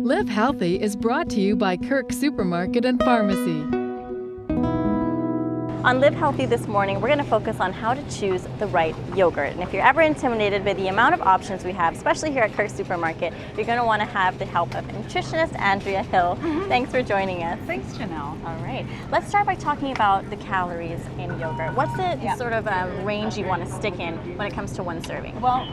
Live Healthy is brought to you by Kirk Supermarket and Pharmacy. On Live Healthy this morning, we're going to focus on how to choose the right yogurt. And if you're ever intimidated by the amount of options we have, especially here at Kirk Supermarket, you're going to want to have the help of nutritionist Andrea Hill. Thanks for joining us. Thanks, Janelle. All right. Let's start by talking about the calories in yogurt. What's the sort of range you want to stick in when it comes to one serving? Well,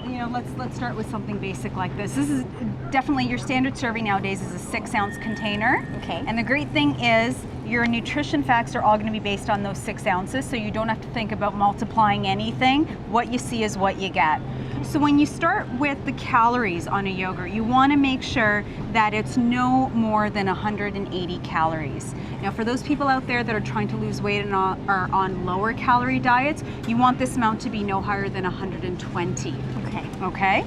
let's start with something basic like this. This is definitely your standard serving nowadays is a 6-ounce container. Okay. And the great thing is your nutrition facts are all going to be based on those 6 ounces, so you don't have to think about multiplying anything. What you see is what you get. So when you start with the calories on a yogurt, you want to make sure that it's no more than 180 calories. Now, for those people out there that are trying to lose weight and are on lower calorie diets, you want this amount to be no higher than 120. Okay?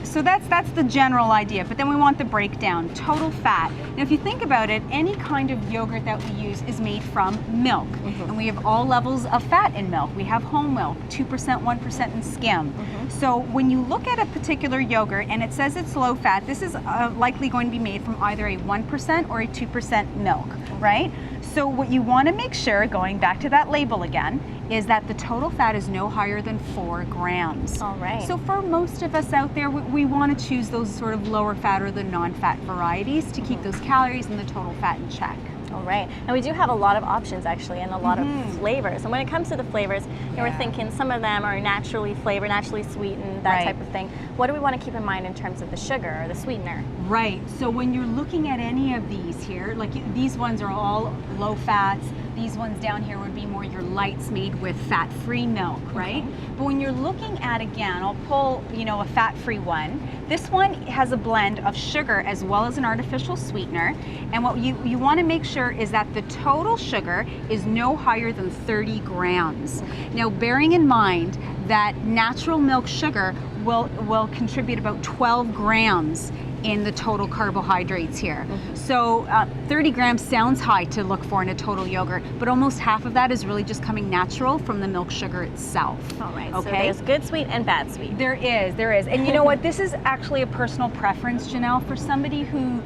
So that's the general idea, but then we want the breakdown. Total fat. Now if you think about it, any kind of yogurt that we use is made from milk. And we have all levels of fat in milk. We have whole milk, 2%, 1%, and skim. So when you look at a particular yogurt and it says it's low fat, this is likely going to be made from either a 1% or a 2% milk, right? So what you want to make sure, going back to that label again, is that the total fat is no higher than 4 grams. All right. So for most of us out there, we want to choose those sort of lower fat or the non-fat varieties to keep those calories and the total fat in check. All right. And we do have a lot of options actually and a lot of flavors. And when it comes to the flavors, we're thinking some of them are naturally flavored, naturally sweetened, that type of thing. What do we want to keep in mind in terms of the sugar or the sweetener? Right. So when you're looking at any of these here, like these ones are all low fats. These ones down here would be more your lights made with fat-free milk, right? But when you're looking at, again, I'll pull, a fat-free one. This one has a blend of sugar as well as an artificial sweetener. And what you want to make sure is that the total sugar is no higher than 30 grams. Now, bearing in mind that natural milk sugar will contribute about 12 grams in the total carbohydrates here. So 30 grams sounds high to look for in a total yogurt, but almost half of that is really just coming natural from the milk sugar itself. All right, okay? So there's good sweet and bad sweet. There is. And you know what, this is actually a personal preference, Janelle. For somebody who,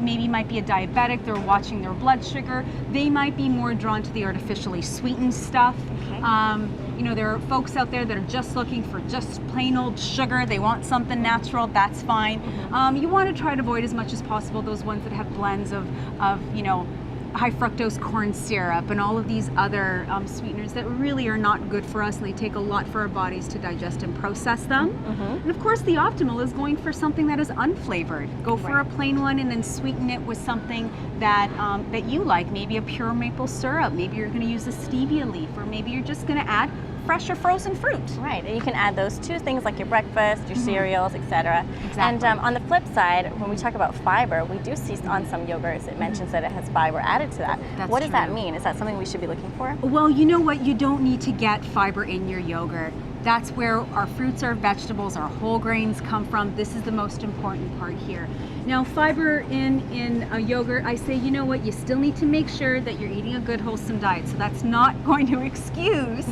maybe might be a diabetic, they're watching their blood sugar, they might be more drawn to the artificially sweetened stuff. There are folks out there that are just looking for just plain old sugar. They want something natural, that's fine. You want to try to avoid as much as possible those ones that have blends of high fructose corn syrup and all of these other sweeteners that really are not good for us, and they take a lot for our bodies to digest and process them. And of course the optimal is going for something that is unflavored. Go for a plain one and then sweeten it with something that that you like, maybe a pure maple syrup, maybe you're going to use a stevia leaf, or maybe you're just going to add fresh or frozen fruit. Right, and you can add those to things like your breakfast, your cereals, etc. Exactly. And on the flip side, when we talk about fiber, we do see on some yogurts it mentions that it has fiber added to that. That's what does that true. mean? Is that something we should be looking for? Well, you know what? You don't need to get fiber in your yogurt. That's where our fruits, our vegetables, our whole grains come from. This is the most important part here. Now, fiber in a yogurt, I say, you know what? You still need to make sure that you're eating a good, wholesome diet. So that's not going to excuse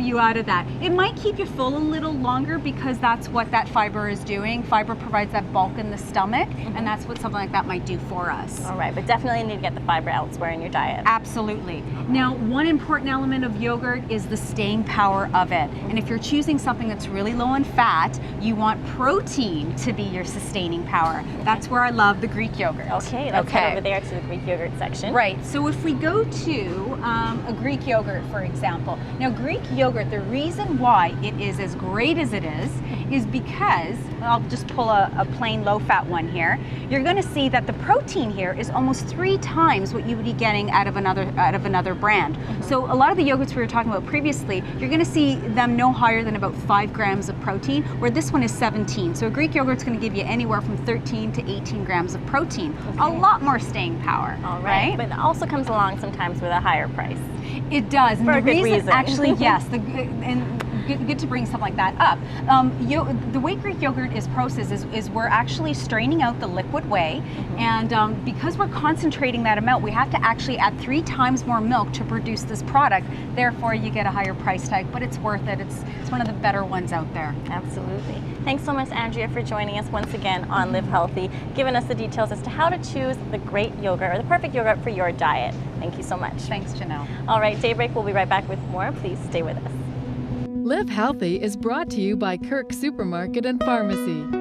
you out of that. It might keep you full a little longer because that's what that fiber is doing. Fiber provides that bulk in the stomach, and that's what something like that might do for us. All right, but definitely need to get the fiber elsewhere in your diet. Absolutely. Now, one important element of yogurt is the staying power of it. And if you're choosing something that's really low in fat, you want protein to be your sustaining power. That's where I love the Greek yogurt. Okay, let's head over there to the Greek yogurt section. Right, so if we go to a Greek yogurt, for example. Now, Greek yogurt, the reason why it is as great as it is because, I'll just pull a plain low-fat one here. You're going to see that the protein here is almost 3 times what you would be getting out of another brand. So a lot of the yogurts we were talking about previously, you're going to see them no higher than about 5 grams of protein, where this one is 17. So a Greek yogurt's going to give you anywhere from 13 to 18 grams of protein. A lot more staying power. All right, but it also comes along sometimes with a higher price. It does. And For the a good reason. Actually, yes. And good to bring something like that up. The way Greek yogurt is processed is we're actually straining out the liquid whey, and because we're concentrating that amount, we have to actually add 3 times more milk to produce this product. Therefore, you get a higher price tag, but it's worth it. It's one of the better ones out there. Absolutely. Thanks so much, Andrea, for joining us once again on Live Healthy, giving us the details as to how to choose the great yogurt or the perfect yogurt for your diet. Thank you so much. Thanks, Janelle. All right, Daybreak, we'll be right back with more. Please stay with us. Live Healthy is brought to you by Kirk Supermarket and Pharmacy.